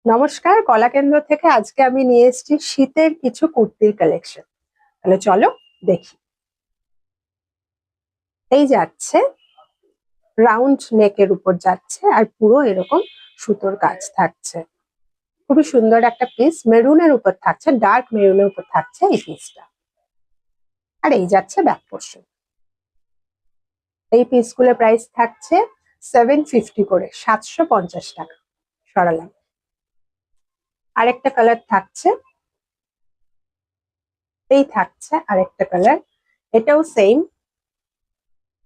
নমস্কার, কলাকেন্দ্র থেকে আজকে আমি নিয়ে এসেছি শীতের কিছু কুর্তির কালেকশন। তাহলে চলো দেখি। এই যাচ্ছে রাউন্ড নেকের উপর যাচ্ছে আর পুরো এরকম সুতোর কাজ থাকছে। খুবই সুন্দর একটা পিস, মেরুনের উপর থাকছে, ডার্ক মেরুনের উপর থাকছে এই পিসটা। আর এই যাচ্ছে ব্যাক পোর্শন। এই পিসগুলোর প্রাইস থাকছে 750 করে, 750 টাকা। সরালাম। আরেকটা কালার থাকছে, এই থাকছে আরেকটা কালার, এটাও same.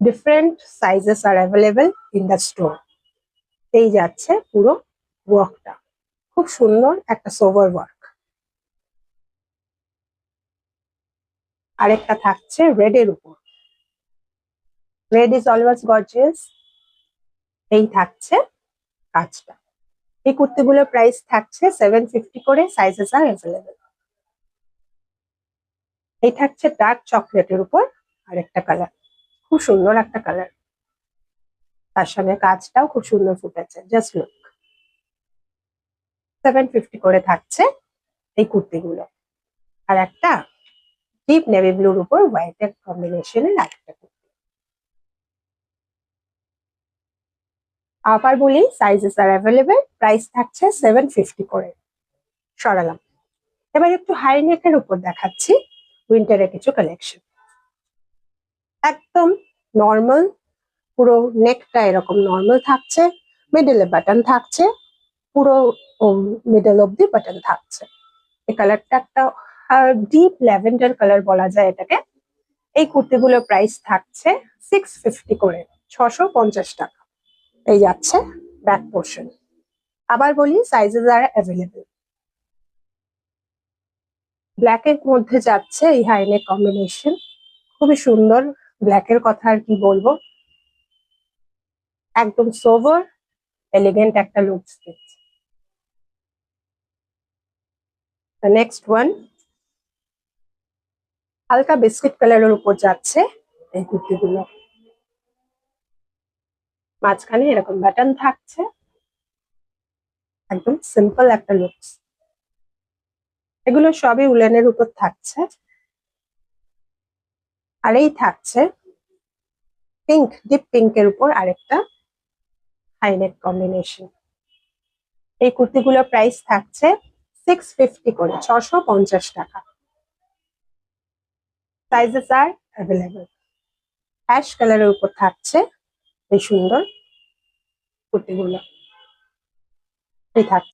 Different sizes are available in the store. এই যাচ্ছে পুরো ওয়ার্কটা, খুব সুন্দর একটা সোভার ওয়ার্ক। আরেকটা থাকছে রেড এর উপর, রেড ইজ অলওয়েজ গর্জিয়াস। এই থাকছে কাজটা। এই কুর্তিগুলোর প্রাইস থাকছে 750 করে, সাইজেস আর অ্যাভেলেবেল। এই থাকছে ডার্ক চকলেটের উপর আরেকটা কালার, খুব সুন্দর একটা কালার। তার সঙ্গে কাজটাও খুব সুন্দর ফুটেছে, জাস্ট লুক। 750 করে থাকছে এই কুর্তিগুলো। আর একটা ডিপ নেভি ব্লুর উপর হোয়াইট এর কম্বিনেশনের আরেকটা কুর্তি। আবার বলি, সাইজেস আর অ্যাভেলেবেল, প্রাইস থাকছে 750 করে। সরালাম। এবার একটু হাই নেকের উপর দেখাচ্ছি উইন্টারের কিছু কালেকশন। একদম নর্মাল, পুরো নেকটা এরকম নর্মাল থাকছে, মিডলে বাটন থাকছে, পুরো মিডল অব্দি বাটন থাকছে। এই কালারটা একটা ডিপ ল্যাভেন্ডার কালার বলা যায় এটাকে। এই কুর্তিগুলোর প্রাইস থাকছে 650 করে, 650 টাকা। এই যাচ্ছে ব্যাক পোর্শন। আবার বলি, সাইজেস আর অ্যাভেলেবেল। ব্ল্যাক এর মধ্যে যাচ্ছে এই হাইনেক কম্বিনেশন, খুবই সুন্দর। ব্ল্যাক এর কথা আর কি বলবো, একদম সোভার এলিগেন্ট একটা লুক দিচ্ছে। নেক্সট ওয়ান, হালকা বিস্কিট কালারের উপর যাচ্ছে এই কুর্তিগুলো। মাঝখানে এরকম বাটন থাকছে, একদম সিম্পল একটা লুকস। এগুলো সবই উলেনের উপর থাকছে। আর এই থাকছে পিঙ্ক, ডিপ পিঙ্কের উপর আরেকটা হাইনেক কম্বিনেশন। এই কুর্তিগুলোর প্রাইস থাকছে 650 করে, 650 টাকা। সাইজেস আর অ্যাভেলেবেল। অ্যাশ কালারের উপর থাকছে এই সুন্দর কুর্তিগুলো। এই থাকছে